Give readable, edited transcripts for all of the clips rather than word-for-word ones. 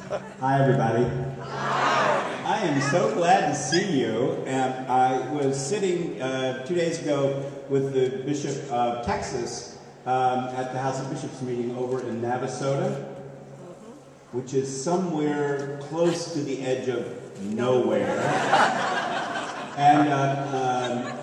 Hi, everybody. I am so glad to see you. And I was sitting 2 days ago with the Bishop of Texas at the House of Bishops meeting over in Navasota, which is somewhere close to the edge of nowhere. And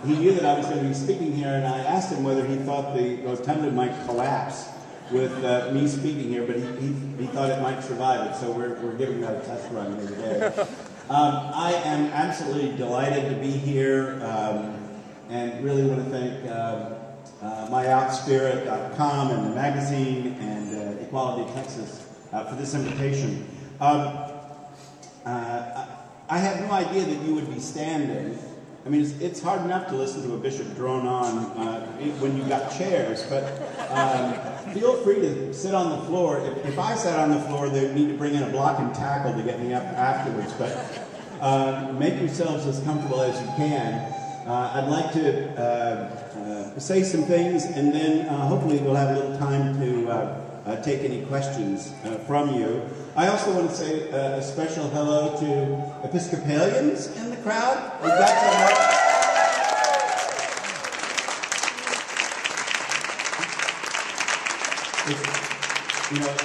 he knew that I was going to be speaking here, and I asked him whether he thought the rotunda might collapse with me speaking here, but he thought it might survive it, so we're giving that a test run here today. I am absolutely delighted to be here, and really want to thank MyOutSpirit.com and the magazine and Equality Texas for this invitation. I had no idea that you would be standing. I mean, it's hard enough to listen to a bishop drone on when you've got chairs, but feel free to sit on the floor. If I sat on the floor, they'd need to bring in a block and tackle to get me up afterwards, but make yourselves as comfortable as you can. I'd like to say some things, and then hopefully we'll have a little time to take any questions from you. I also want to say a special hello to Episcopalians in the crowd. Is that so much?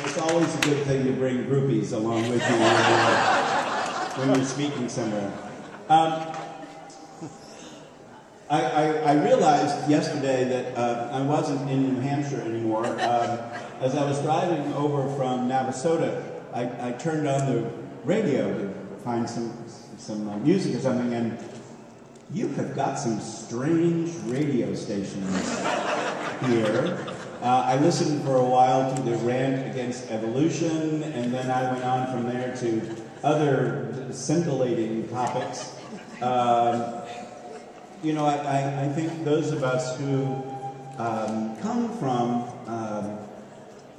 It's always a good thing to bring groupies along with you when you're speaking somewhere. I realized yesterday that I wasn't in New Hampshire anymore. As I was driving over from Navasota, I turned on the radio to find some music or something, and you have got some strange radio stations here. I listened for a while to the rant against evolution, and then I went on from there to other scintillating topics. I think those of us who come from,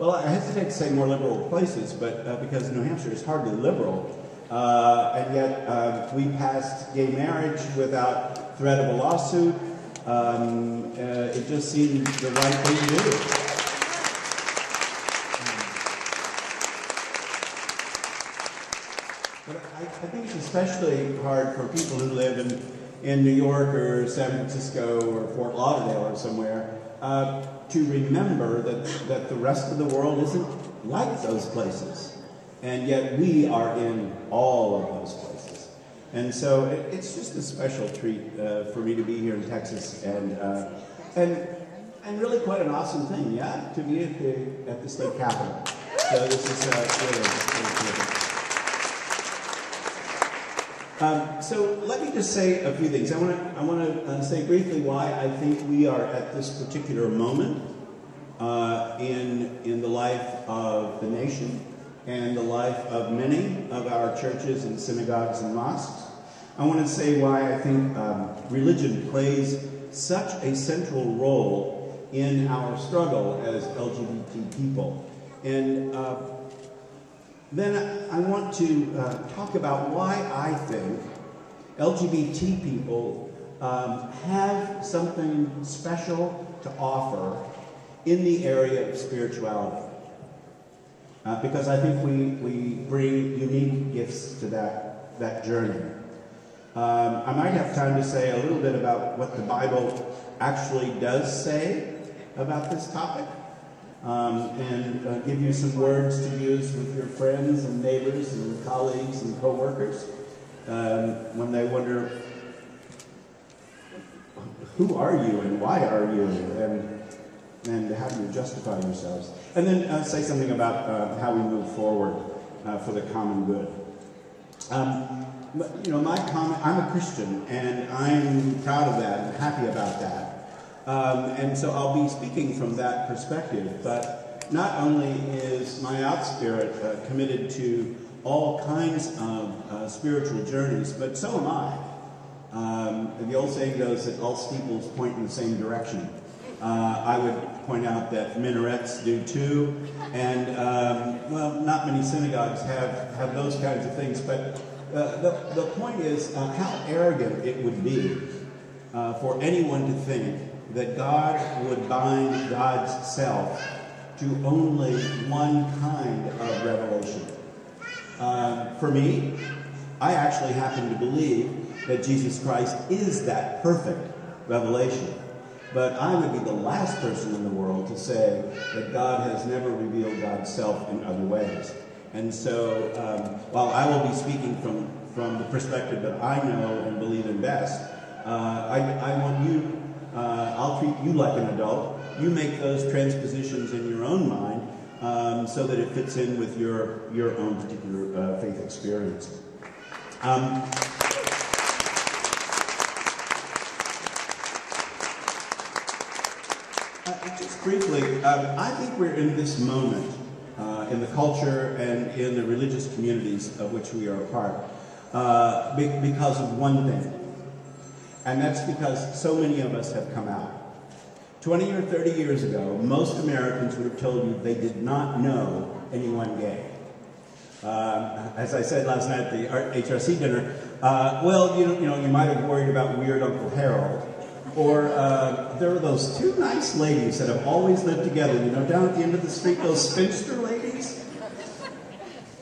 I hesitate to say more liberal places, but because New Hampshire is hardly liberal, and yet we passed gay marriage without threat of a lawsuit. It just seemed the right thing to do. But I think it's especially hard for people who live in New York or San Francisco or Fort Lauderdale or somewhere to remember that the rest of the world isn't like those places. And yet we are in all of those places. And so it's just a special treat for me to be here in Texas, and really quite an awesome thing, yeah, to be at the state capitol. So this is really terrific. So let me just say a few things. I want to say briefly why I think we are at this particular moment in the life of the nation and the life of many of our churches and synagogues and mosques. I want to say why I think religion plays such a central role in our struggle as LGBT people. And then I want to talk about why I think LGBT people have something special to offer in the area of spirituality. Because I think we bring unique gifts to that journey. I might have time to say a little bit about what the Bible actually does say about this topic. And give you some words to use with your friends and neighbors and colleagues and co-workers when they wonder, who are you and why are you, and how do you justify yourselves? And then say something about how we move forward for the common good. I'm a Christian, and I'm proud of that and happy about that. And so I'll be speaking from that perspective, but not only is MyOutSpirit committed to all kinds of spiritual journeys, but so am I. The old saying goes that all steeples point in the same direction. I would point out that minarets do too, and not many synagogues have those kinds of things, but the point is how arrogant it would be for anyone to think that God would bind God's self to only one kind of revelation. For me, I actually happen to believe that Jesus Christ is that perfect revelation. But I would be the last person in the world to say that God has never revealed God's self in other ways. And so, while I will be speaking from the perspective that I know and believe in best, I want you, I'll treat you like an adult. You make those transpositions in your own mind so that it fits in with your own particular faith experience. Just briefly, I think we're in this moment in the culture and in the religious communities of which we are a part because of one thing. And that's because so many of us have come out. 20 or 30 years ago, most Americans would have told you they did not know anyone gay. As I said last night at the HRC dinner, well, you might have worried about weird Uncle Harold. Or there are those two nice ladies that have always lived together, down at the end of the street, those spinster ladies.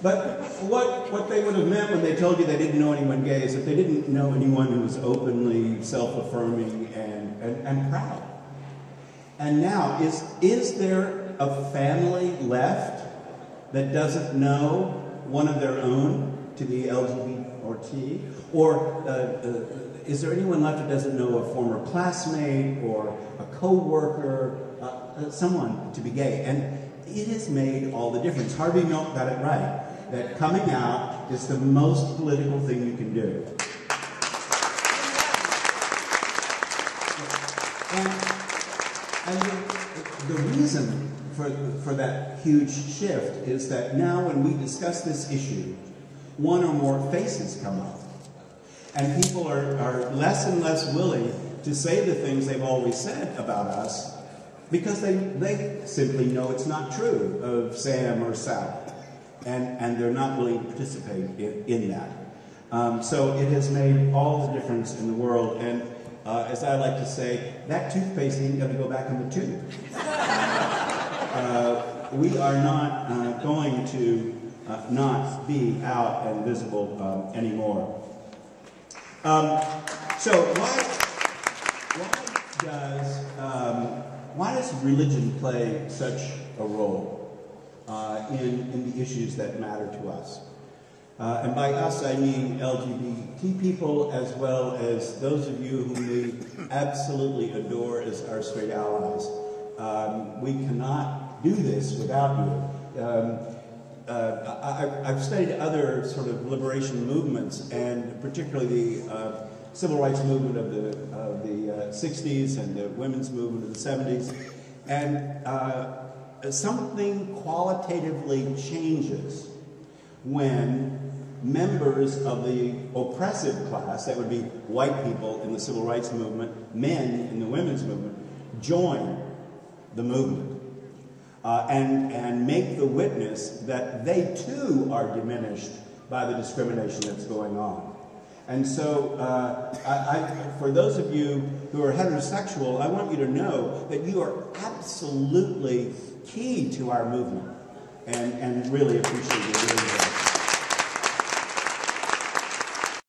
But what they would have meant when they told you they didn't know anyone gay is that they didn't know anyone who was openly self-affirming and proud. And now, is there a family left that doesn't know one of their own to be LGBT or T? Or is there anyone left that doesn't know a former classmate or a co-worker, someone to be gay? And it has made all the difference. Harvey Milk got it right, that coming out is the most political thing you can do. And the reason for that huge shift is that now when we discuss this issue, one or more faces come up. And people are less and less willing to say the things they've always said about us because they simply know it's not true of Sam or Sal. And they're not willing to participate in that. So it has made all the difference in the world. And as I like to say, that toothpaste ain't going to go back in the tube. We are not going to not be out and visible anymore. So why does religion play such a role in the issues that matter to us? And by us, I mean LGBT people as well as those of you whom we absolutely adore as our straight allies. We cannot do this without you. I've studied other sort of liberation movements, and particularly the civil rights movement of the 60s and the women's movement of the 70s, and something qualitatively changes when members of the oppressive class, that would be white people in the civil rights movement, men in the women's movement, join the movement. And make the witness that they too are diminished by the discrimination that's going on. And so, for those of you who are heterosexual, I want you to know that you are absolutely key to our movement, and really appreciate you doing that.